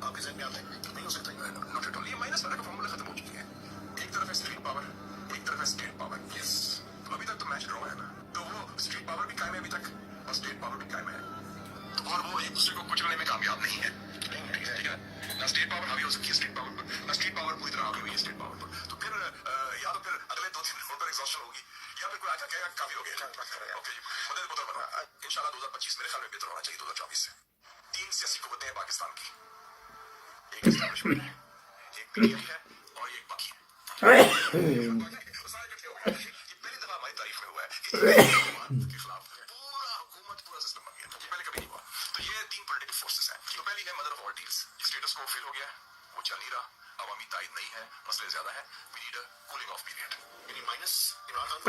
आपके ज़हन में आता है नहीं हो सकता नॉट एट ऑल। ये माइनस वाला का फॉर्मूला खत्म हो चुकी है। एक तरफ है स्ट्रीट पावर, एक तरफ है स्टेट पावर। यस, तो अभी तक तो मैच ड्रॉ है ना, तो वो स्ट्रीट पावर भी कायम है अभी तक और स्टेट पावर भी कायम है, और वो एक दूसरे को कुचलने में कामयाब नहीं है। ठीक है ना, स्टेट पावर हावी हो सकती है स्टेट पावर पर, ना स्टेट पावर पूरी तरह हावी हुई है स्टेट पावर पर। तो फिर या तो फिर अगले 2-3 दिन पर एग्जॉस्शन होगी, या फिर कोई आकर कहेगा काफी हो गया। ओके जी, मदद को बना इंशाल्लाह 2025 मेरे ख्याल में बेहतर होना चाहिए 2024 से। 3 सियासी कुव्वतें हैं पाकिस्तान की, एक एस्टैब्लिशमेंट है, एक पीटीआई है और एक बाकी है। सारे इकट्ठे हो गए। ये पहली दफा हमारी तारीख में हुआ है कि एक के खिलाफ पूरा हुकूमत पूरा सिस्टम बन गया। ये पहले कभी नहीं हुआ। तो ये 3 पॉलिटिकल फोर्सेस हैं। तो पहली है mother of all deals, status को फेल हो गया है, वो चल नहीं रहा, अवामी तायद नहीं है, मसले ज्यादा है, we need a cooling off period. यानी माइनस इमरान खान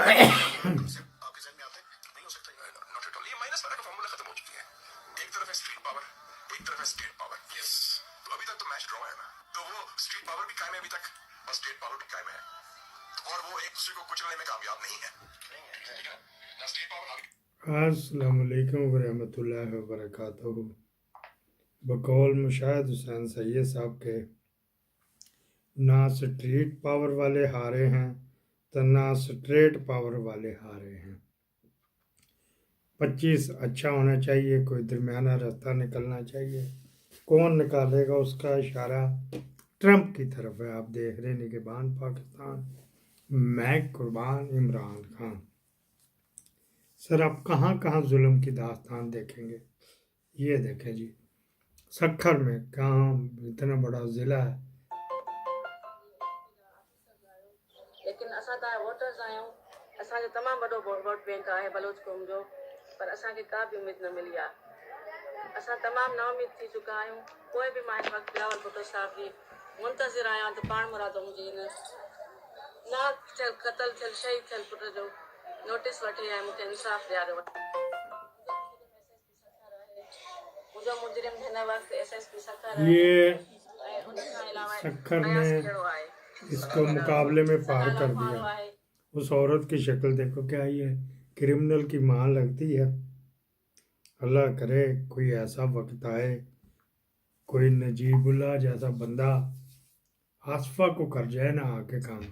आपके ज़हन में आता है नहीं हो सकता नॉट एट ऑल। ये माइनस वाला का फॉर्मूला खत्म हो चुकी है। एक तरफ है स्ट्रीट पावर, एक तरफ है स्टेट पावर। यस, तो अभी तक तो मैच ड्रॉ है ना, तो वो स्ट्रीट पावर भी कायम है अभी तक और स्टेट पावर भी कायम है, और वो एक दूसरे को कुचलने में कामयाब नहीं है। ठीक है ना, स्टेट पावर हावी। अस्सलाम वालेकुम वरहमतुल्लाहि वबरकातुहू। बकौल मुशाहिद हुसैन सैयद साहब के, ना स्ट्रीट पावर वाले हारे हैं तो ना स्ट्रेट पावर वाले हारे हैं। 25 अच्छा होना चाहिए, कोई दरमियाना रास्ता निकलना चाहिए। कौन निकालेगा उसका इशारा ट्रंप की तरफ है। आप देख रहे हैं निगहबान पाकिस्तान, मैं कुर्बान इमरान खान। सर आप कहाँ कहाँ जुल्म की दास्तान देखेंगे। ये देखें जी, सक्खर में कहाँ इतना बड़ा ज़िला है, लेकिन असां तव्हां वोटर्स आहियूं, असांजो तमामु वॾो वोट बैंक आहे बलोच क़ौम जो, पर असांखे का बि उमेद न मिली आहे। असां तमामु नाउमीद थी चुका आहियूं। कोई बि मां हिन वक़्तु बिलावल भुट्टो साहिब जी मुंतज़िर आहियां त पाण मुरादो मुंहिंजी हिन मौत थियल क़तल थियल शहीद थियल पुट जो नोटिस वठी ऐं मूंखे इंसाफ़ ॾियारियो वञे। मुंहिंजो मुजरिम हिन वक़्तु एसएसपी सखर आहे ये ऐं उन खां अलावा सक्खर अयास ने कहिड़ो आहे, इसको मुकाबले में पार कर दिया। उस औरत की शक्ल देखो, क्या ये क्रिमिनल की मां लगती है। अल्लाह करे कोई ऐसा वक्त आए, कोई नजीबुल्लाह जैसा बंदा आसफा को कर जाए ना आके काम,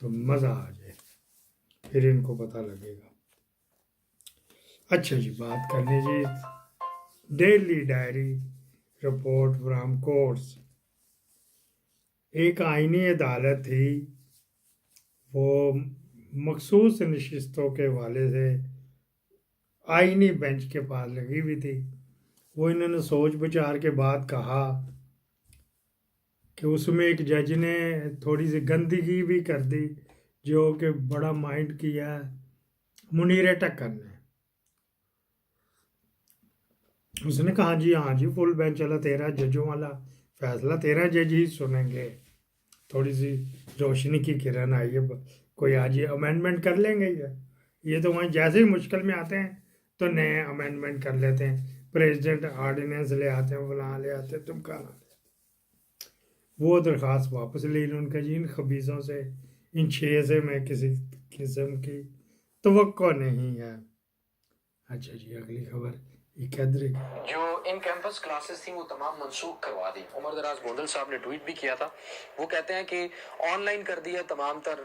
तो मज़ा आ जाए, फिर इनको पता लगेगा। अच्छा जी, बात कर लीजिए daily diary report from courts. एक आईनी अदालत थी, वो मखसूस नशिस्तों के वाले से आईनी बेंच के पास लगी हुई थी। वो इन्होंने सोच विचार के बाद कहा कि उसमें एक जज ने थोड़ी सी गंदगी भी कर दी, जो कि बड़ा माइंड किया मुनीर टक्कर ने। उसने कहा जी हाँ जी, फुल बेंच वाला 13 जजों वाला फैसला 13 जज ही सुनेंगे। थोड़ी सी रोशनी की किरण आई है, कोई आज ये अमेंडमेंट कर लेंगे। ये तो वहाँ जैसे ही मुश्किल में आते हैं तो नए अमेंडमेंट कर लेते हैं, प्रेसिडेंट ऑर्डिनेंस ले आते हैं, फलां ले आते हैं, तुम कहाँ। वो दरख्वास्त वापस ले ली उनका जी, इन खबीज़ों से, इन 6 से मैं किसी किस्म की तवक्को नहीं है। अच्छा जी, अगली खबर जो इन कैंपस क्लासेस थी वो तमाम मंसूख करवा दी। उमर दराज गोंदल साहब ने ट्वीट भी किया था। वो कहते हैं कि ऑनलाइन कर दिया तमाम तर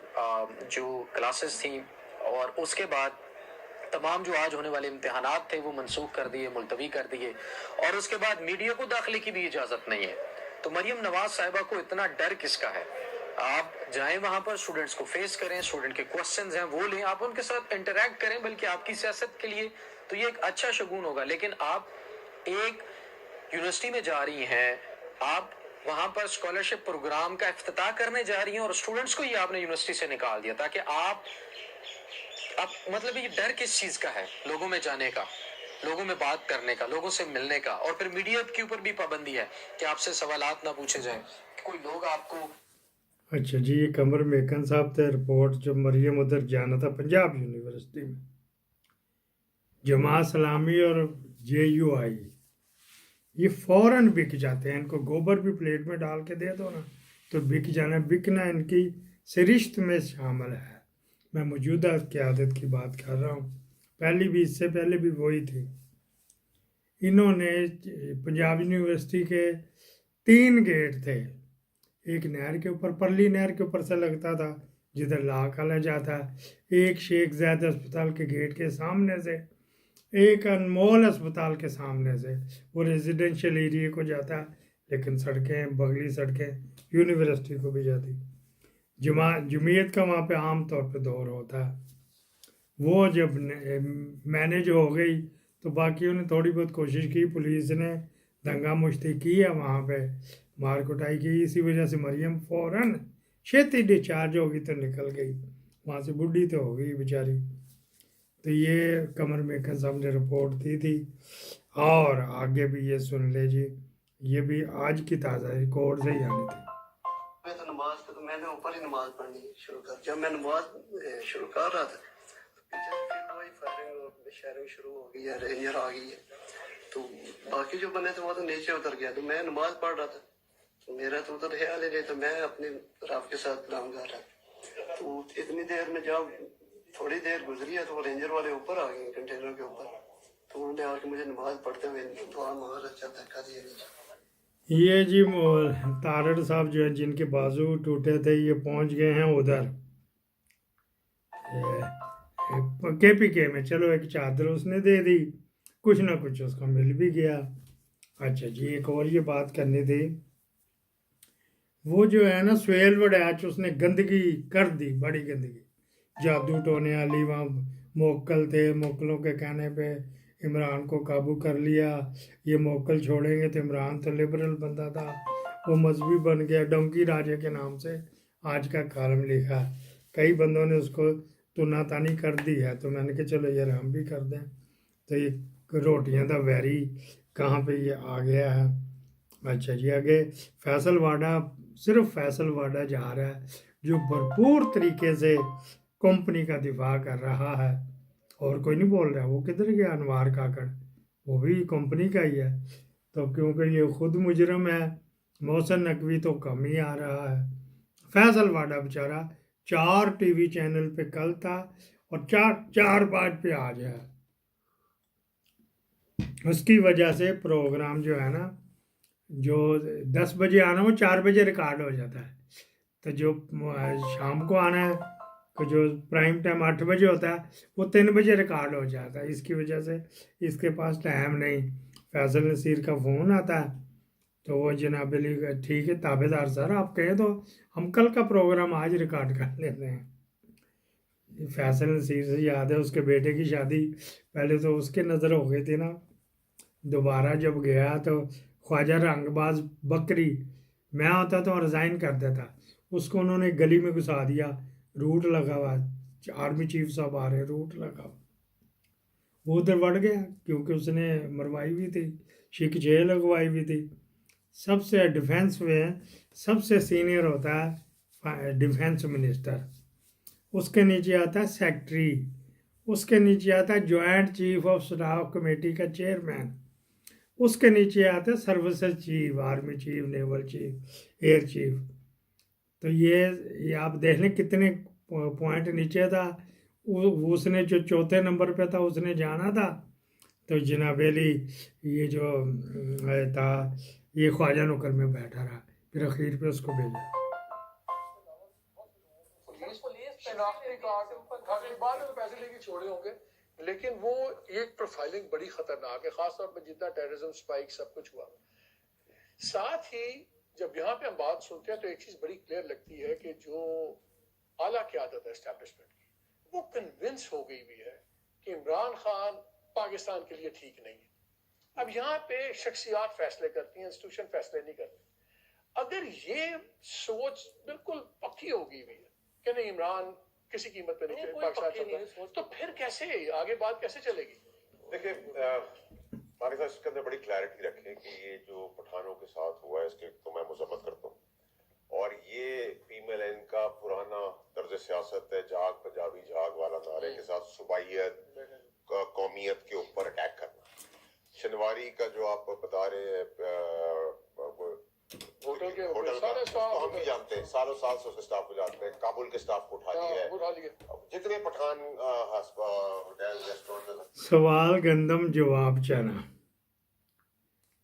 जो क्लासेस थी, और उसके बाद तमाम जो आज होने वाले इम्तिहानात थे वो मंसूख कर दिए, मुलतवी कर दिए, और उसके बाद मीडिया को दाखिले की भी इजाज़त नहीं है। तो मरियम नवाज साहिबा को इतना डर किसका है? आप जाएं वहां पर, स्टूडेंट्स को फेस करें, स्टूडेंट के क्वेश्चंस हैं वो लें, आप उनके साथ इंटरेक्ट करें, बल्कि आपकी सियासत के लिए तो ये एक अच्छा शगुन होगा। लेकिन आप एक यूनिवर्सिटी में जा रही हैं, आप वहां पर स्कॉलरशिप प्रोग्राम का इफ्तिताह करने जा रही हैं, और स्टूडेंट्स को ही आपने यूनिवर्सिटी से निकाल दिया, ताकि आप मतलब ये डर किस चीज का है? लोगों में जाने का, लोगों में बात करने का, लोगों से मिलने का, और फिर मीडिया के ऊपर भी पाबंदी है कि आपसे सवालात ना पूछे जाएं, कोई लोग आपको। अच्छा जी, ये कमर मेकन साहब थे रिपोर्ट, जो मरियम उधर जाना था पंजाब यूनिवर्सिटी में, जमात इस्लामी और JUI ये फौरन बिक जाते हैं। इनको गोबर भी प्लेट में डाल के दे दो ना तो बिक जाना। बिकना इनकी सरिश्त में शामिल है। मैं मौजूदा क़यादत की बात कर रहा हूँ, पहली भी, इससे पहले भी वही थी। इन्होंने पंजाब यूनिवर्सिटी के 3 गेट थे, एक नहर के ऊपर, परली नहर के ऊपर से लगता था जिधर ला कॉलेज जाता है, एक शेख ज़ैद अस्पताल के गेट के सामने से, एक अनमोल अस्पताल के सामने से, वो रेजिडेंशियल एरिया को जाता है, लेकिन सड़कें, बगली सड़कें यूनिवर्सिटी को भी जाती। जमीयत का वहाँ पे आम तौर पे दौर होता है। वो जब मैनेज हो गई तो बाकियों ने थोड़ी बहुत कोशिश की, पुलिस ने दंगा मुश्ती की है वहाँ पे, मार कुटाई की, इसी वजह से मरियम फ़ौरन छेती डिस्चार्ज होगी तो निकल गई वहाँ से, बुढ़ी तो हो गई बेचारी। तो ये कमर मेकर साहब ने रिपोर्ट दी थी। और आगे भी ये सुन ले जी, ये भी आज की ताज़ा रिकॉर्ड से ही आनी थी। मैं तो नमाज तो मैंने ऊपर ही नमाज पढ़नी शुरू कर, जब मैं नमाज शुरू कर रहा था पीछे से फिर वही फायरिंग और शेयरिंग शुरू हो गई है, रेंजर आ गई है, तो बाकी जो बने थे वो तो नीचे उतर गया, तो मैं नमाज पढ़ रहा था, तो मेरा तो उधर ख्याल ही नहीं, तो मैं अपने रब के साथ कलाम कर रहा था। तो इतनी देर में जब थोड़ी देर गुजरी है तो वो रेंजर वाले ऊपर आ गए कंटेनर के ऊपर, तो उन्होंने आके मुझे नमाज पढ़ते हुए दुआ मार अच्छा धक्का दिया नीचे। ये जी तारड़ साहब जो है जिनके बाजू टूटे थे, ये पहुंच गए हैं उधर KPK में। चलो एक चादर उसने दे दी, कुछ ना कुछ उसको मिल भी गया। अच्छा जी, एक और ये बात करनी थी, वो जो है ना सुहेल वड़ैच, उसने गंदगी कर दी, बड़ी गंदगी, जादू टोने वाली, वहाँ मोक्कल थे, मोक्कलों के कहने पे इमरान को काबू कर लिया, ये मोक्कल छोड़ेंगे तो इमरान तो लिबरल बंदा था, वो मजहबी बन गया, डोंकी राजे के नाम से आज का कॉलम लिखा। कई बंदों ने उसको तुना तानी कर दी है, तो मैंने कहा चलो यार हम भी कर दें। तो ये रोटियां का वैरी कहाँ पे ये आ गया है। अच्छा जी, आगे फैसल वाडा, सिर्फ फैसल वाडा जा रहा है जो भरपूर तरीके से कंपनी का दिफा कर रहा है, और कोई नहीं बोल रहा। वो किधर गया अनवार काकड़, वो भी कंपनी का ही है, तो क्योंकि ये खुद मुजरम है, मोहसिन नकवी तो कम ही आ रहा है। फैसल वाडा बेचारा 4 टीवी चैनल पे कल था और 4-5 पे आज है। उसकी वजह से प्रोग्राम जो है ना, जो 10 बजे आना वो 4 बजे रिकॉर्ड हो जाता है, तो जो शाम को आना है, तो जो प्राइम टाइम 8 बजे होता है वो 3 बजे रिकॉर्ड हो जाता है। इसकी वजह से इसके पास टाइम नहीं। फैसल नसीर का फ़ोन आता है तो वो जनाब अली ठीक है ताबेदार सर, आप कहें तो हम कल का प्रोग्राम आज रिकॉर्ड कर लेते हैं। फैसल नसीर से याद है उसके बेटे की शादी, पहले तो उसके नज़र हो गई थी ना, दोबारा जब गया तो ख्वाजा रंगबाज बकरी, मैं होता तो रिज़ाइन कर देता, उसको उन्होंने गली में घुसा दिया, रूट लगा हुआ, आर्मी चीफ साहब आ रहे, रूट लगा, वो उधर बढ़ गया क्योंकि उसने मरवाई हुई थी, शिक जेल लगवाई हुई थी। सबसे डिफेंस में सबसे सीनियर होता है डिफेंस मिनिस्टर, उसके नीचे आता है सेक्रेटरी, उसके नीचे आता है joint chief of staff committee का चेयरमैन, उसके नीचे आता है services chief, army chief, naval chief, air chief. तो ये आप देख लें कितने पॉइंट नीचे था। उसने जो चौथे नंबर पे था उसने जाना था, तो जनाब अली ये जो था ये ख्वाजा नौकर में बैठा रहा, फिर आखिर पे उसको भेजा। शनाख्ती कार्ड बाद में तो पैसे लेके छोड़े होंगे, लेकिन वो एक प्रोफाइलिंग बड़ी खतरनाक है, खासतौर पर जितना टेररिज्म स्पाइक सब कुछ हुआ। साथ ही जब यहाँ पे हम बात सुनते हैं तो एक चीज बड़ी क्लियर लगती है कि जो आला क़यादत है एस्टेब्लिशमेंट की, वो कन्विंस हो गई हुई है कि इमरान खान पाकिस्तान के लिए ठीक नहीं है। अब यहाँ पे शख्सियात फैसले करती हैं, इंस्टीट्यूशन फैसले नहीं करते। अगर ये सोच बिल्कुल पक्की हो गई हुई है कि नहीं इमरान किसी कीमत पे नहीं पाकिस्तान चलता, तो फिर कैसे आगे बात कैसे चलेगी? देखिए पाकिस्तान इसके अंदर बड़ी क्लैरिटी रखे कि ये जो पठानों के साथ हुआ है इसके तो मैं मजम्मत करता हूँ, और ये PMLN का पुराना तर्ज सियासत है, जाग पंजाबी जाग वाला नारे के साथ सूबाइयत कौमियत के ऊपर अटैक करना। शनवारी का जो आप बता रहे हैं होटल के होटल सारे तो हम भी जानते हैं, सालों साल से उसके स्टाफ को जानते हैं, काबुल के स्टाफ को उठा दिया है, जितने पठान होटल रेस्टोरेंट। सवाल गंदम जवाब चना,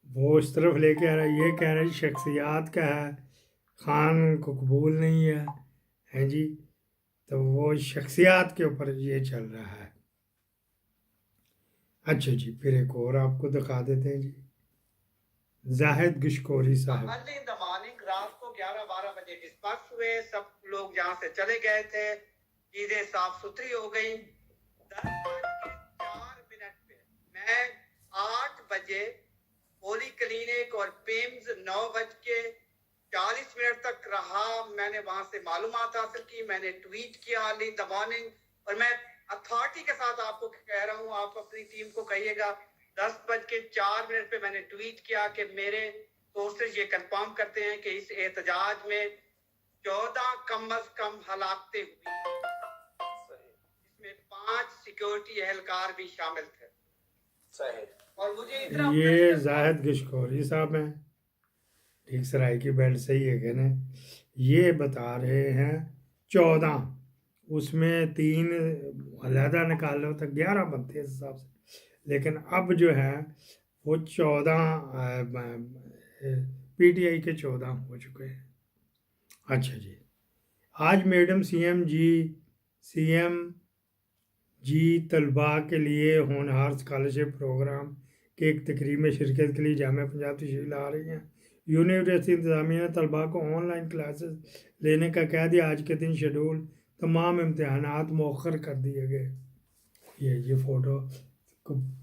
وہ اس طرف لے کے آ رہا ہے، یہ کہہ رہا ہے شخصیات کا ہے، خان کو قبول نہیں ہے جی، تو وہ شخصیات کے اوپر یہ چل رہا ہے۔ اچھا جی، پھر ایک اور آپ کو دکھا دیتے ہیں جی، زاہد گشکوری صاحب۔ ارلی ان دا مارننگ، رات کو 11-12 بجے ڈسپرس ہوئے، سب لوگ یہاں سے چلے گئے تھے، چیزیں صاف ستھری ہو گئی۔ 10:04 پہ میں 8 بجے ہولی کلینک اور پیمز 9:40 تک رہا، میں نے وہاں سے معلومات حاصل کی، میں نے ٹویٹ کیا ارلی ان دا مارننگ، اور میں اتھارٹی کے ساتھ آپ کو کہہ رہا ہوں، آپ اپنی ٹیم کو کہیے گا، 10:04 پہ میں نے ٹویٹ کیا کہ میرے سورسز یہ کنفرم کرتے ہیں کہ اس احتجاج میں 14 کم از کم ہلاکتیں ہوئی، اس میں 5 سیکیورٹی اہلکار بھی شامل تھے۔ اور مجھے اتنا یہ زاہد گشکوری صاحب ہیں، ٹھیک سرائی کی بیلٹ صحیح ہے کہ نہیں، یہ بتا رہے ہیں 14، اس میں 3 علیحدہ نکال لو تو 11 بنتے ہیں اس حساب سے، لیکن اب جو ہے وہ 14 پی ٹی آئی کے 14 ہو چکے ہیں۔ اچھا جی، آج میڈم سی ایم جی طلباء کے لیے ہونہار اسکالرشپ پروگرام کے ایک تقریب میں شرکت کے لیے جامعہ پنجاب تشریف لا رہی ہیں۔ یونیورسٹی انتظامیہ نے طلباء کو آن لائن کلاسز لینے کا کہہ دیا، آج کے دن شیڈول تمام امتحانات مؤخر کر دیے گئے۔ یہ فوٹو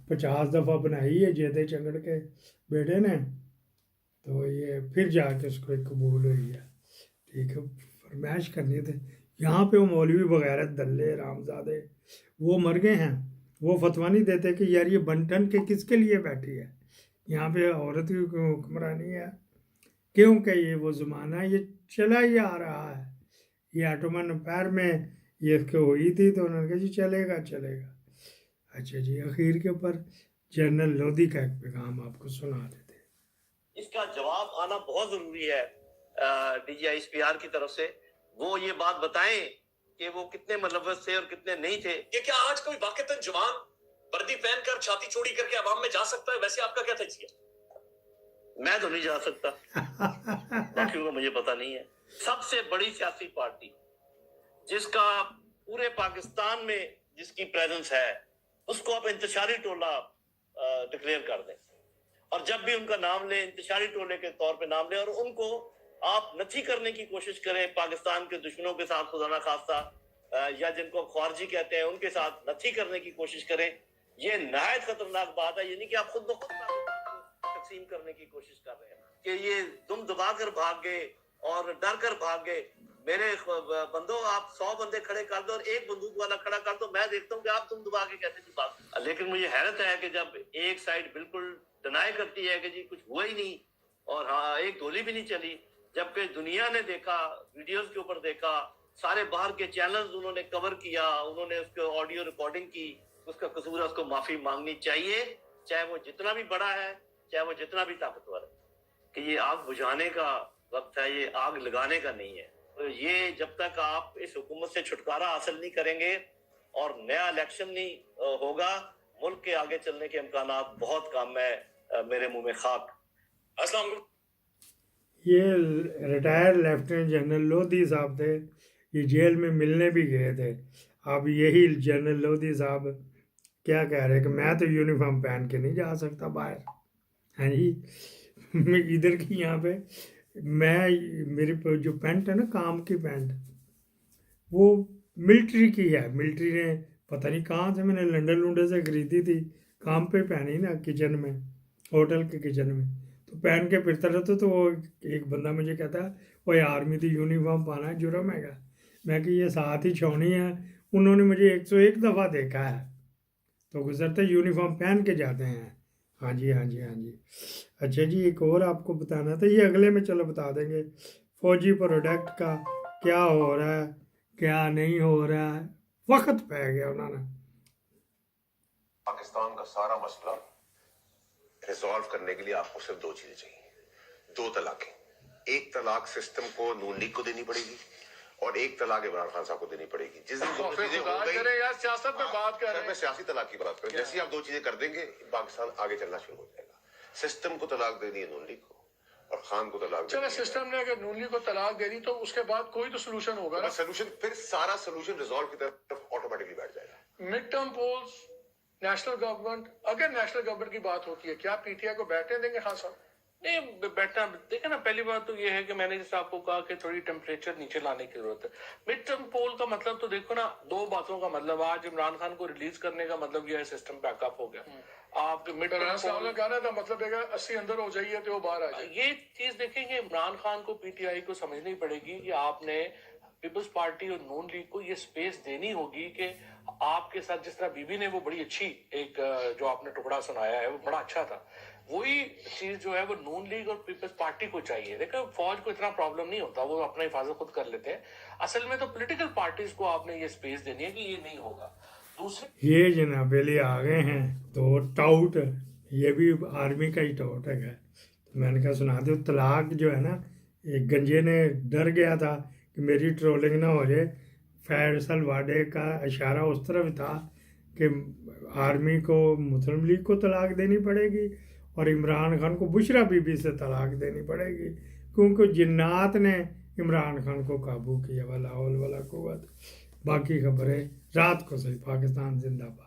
50 دفعہ بنائی ہے جیدے چنگڑ کے بیٹے نے، تو یہ پھر جا کے اس کو ایک قبول ہوئی ہے، ٹھیک ہے، فرمائش کرنی تھے۔ یہاں پہ وہ مولوی بغیرت دلے رامزادے وہ مر گئے ہیں، وہ فتویٰ نہیں دیتے کہ یار یہ بنٹن کے کس کے لیے بیٹھی ہے، یہاں پہ عورت کی حکمرانی ہے، کیونکہ یہ وہ زمانہ ہے، یہ چلا ہی آ رہا ہے، یہ آٹومن امپائر میں یہ اس کو ہوئی تھی تو انہوں نے کہا جی چلے گا چلے گا۔ اچھا جی، اخیر کے اوپر جنرل لودھی کا ایک پیغام آپ کو سنا دیتے ہیں۔ اس کا جواب آنا بہت ضروری ہے D G I S P R کی طرف سے، وہ یہ بات بتائیں کہ وہ کتنے ملوث تھے اور کتنے نہیں تھے۔ کہ کیا آج کوئی واقعتاً جوان وردی پہن کر چھاتی چوڑی کر کے عوام میں جا سکتا ہے؟ ویسے آپ کا کیا تجزیہ؟ میں تو نہیں جا سکتا، باقیوں کا مجھے پتہ نہیں ہے۔ سب سے بڑی سیاسی پارٹی جس کا پورے پاکستان میں جس کی پریزنس ہے، اس کو آپ انتشاری ٹولہ ڈکلیئر کر دیں، اور جب بھی ان کا نام لیں انتشاری ٹولے کے طور پہ نام لیں، اور ان کو آپ نتھی کرنے کی کوشش کریں پاکستان کے دشمنوں کے ساتھ، خدا نہ خواستہ یا جن کو خارجی کہتے ہیں ان کے ساتھ نتھی کرنے کی کوشش کریں۔ یہ نہایت خطرناک بات ہے، یہ نہیں کہ آپ خود بخود پاکستان کو تقسیم کرنے کی کوشش کر رہے ہیں کہ یہ دم دبا کر بھاگ گئے اور ڈر کر بھاگ گئے۔ میرے بندوں، آپ 100 بندے کھڑے کر دو اور ایک بندوق والا کھڑا کر دو، میں دیکھتا ہوں کہ آپ تم دبا کے کیسے نہیں بھاگ۔ لیکن مجھے حیرت ہے کہ جب ایک سائڈ بالکل ڈینائی کرتی ہے کہ جی کچھ ہوا ہی نہیں، اور ہاں ایک گولی بھی نہیں چلی، جبکہ دنیا نے دیکھا، ویڈیوز کے اوپر دیکھا، سارے باہر کے چینلز انہوں نے کور کیا، انہوں نے اس کو آڈیو ریکارڈنگ کی، اس کا قصور ہے، اس کو معافی مانگنی چاہیے، چاہے وہ جتنا بھی بڑا ہے، چاہے وہ جتنا بھی طاقتور ہے، کہ یہ آگ بجھانے کا وقت ہے، یہ آگ لگانے کا نہیں ہے۔ تو یہ جب تک آپ اس حکومت سے چھٹکارا حاصل نہیں کریں گے اور نیا الیکشن نہیں ہوگا، ملک کے آگے چلنے کے امکانات بہت کم ہے۔ میرے منہ میں خاک۔ السلام علیکم۔ یہ ریٹائر لیفٹیننٹ جنرل لودھی صاحب تھے، یہ جیل میں ملنے بھی گئے تھے۔ اب یہی جنرل لودھی صاحب کیا کہہ رہے کہ میں تو یونیفارم پہن کے نہیں جا سکتا باہر، ہاں جی، ادھر کی یہاں پہ میری جو پینٹ ہے نا، کام کی پینٹ، وہ ملٹری کی ہے، ملٹری نے پتہ نہیں کہاں سے، میں نے لنڈن لونڈے سے خریدی تھی، کام پہ پہنی نا کچن میں، ہوٹل کے کچن میں، تو پہن کے پھرتا رہتا، تو وہ ایک بندہ مجھے کہتا ہے وہ آرمی کی یونیفارم پانا ہے جرم ہے گا، میں کہ یہ ساتھ ہی چھونی ہے، انہوں نے مجھے 101 دفعہ دیکھا ہے، تو گزرتے یونیفارم پہن کے جاتے ہیں۔ ہاں جی ہاں جی ہاں جی۔ اچھا جی، ایک اور آپ کو بتانا تھا، یہ اگلے میں چلو بتا دیں گے، فوجی پروڈکٹ کا کیا ہو رہا ہے کیا نہیں ہو رہا ہے، وقت پہ گیا انہوں نے۔ پاکستان کا سارا مسئلہ ریزالو کرنے کے لیے آپ کو صرف 2 چیزیں چاہیے، 2 طلاقیں۔ ایک طلاق سسٹم کو نون لیگ کو دینی پڑے گی، اور ایک طلاق عمران خان صاحب کو دینی پڑے گی۔ جس دن 2 چیزیں ہو گئی، کرے یار سیاست میں بات کر رہے میں ہیں۔ سیاسی طلاق کی بات کروں، جیسے آپ 2 چیزیں کر دیں گے پاکستان آگے چلنا شروع ہو جائے گا۔ सिस्टम को तलाक देनी है नून लीग को और खान को तलाक चलो सिस्टम ने अगर नून लीग को तलाक दे दी तो उसके बाद कोई तो सोल्यूशन होगा ना। सोल्यूशन फिर सारा सोल्यूशन रिजॉल्व की तरफ ऑटोमेटिकली बैठ जाएगा। Mid term polls, national government, अगर नेशनल गवर्नमेंट की बात होती है क्या पीटीआई को बैठने देंगे? खान साहब नहीं बैठना, देखिए ना, पहली बात तो ये है कि मैंने जैसे आपको कहा कि थोड़ी टेम्परेचर नीचे लाने की जरूरत है। मिड टर्म पोल का मतलब तो देखो ना, दो बातों का मतलब, आज इमरान खान को रिलीज करने का मतलब यह है सिस्टम पैकअप हो गया। आपके मिड टर्म साहब ने कहना था मतलब 80 अंदर हो जाइए तो वो बाहर आ जाए। ये चीज देखेंगे, इमरान खान को पीटीआई को समझनी पड़ेगी कि आपने पीपल्स पार्टी और नून लीग को ये स्पेस देनी होगी कि आपके साथ जिस तरह बीबी ने वो बड़ी अच्छी एक जो आपने टुकड़ा सुनाया है वो बड़ा अच्छा था, वही चीज जो है वो नून लीग और पीपल्स पार्टी को चाहिए। देखो फौज को इतना प्रॉब्लम नहीं होता, वो अपना हिफाजत खुद कर लेते हैं। असल में तो पॉलिटिकल पार्टीज को आपने ये स्पेस देनी है कि ये नहीं होगा। दूसरे ये जनाब अली आ गए हैं तो टाउट, ये भी आर्मी का ही टाउट है। तो मैंने कहा सुना दो, तलाक जो है ना, एक गंजे ने डर गया था कि मेरी ट्रोलिंग ना हो जाए। फैसल वाडे का इशारा उस तरफ था कि आर्मी को मुस्लिम लीग को तलाक देनी पड़ेगी और इमरान खान को बुशरा बीबी से तलाक देनी पड़ेगी, क्योंकि जिन्नात ने इमरान खान को काबू किया। वला हौल वला कुव्वत। बाकी खबरें रात को सही। पाकिस्तान जिंदाबाद।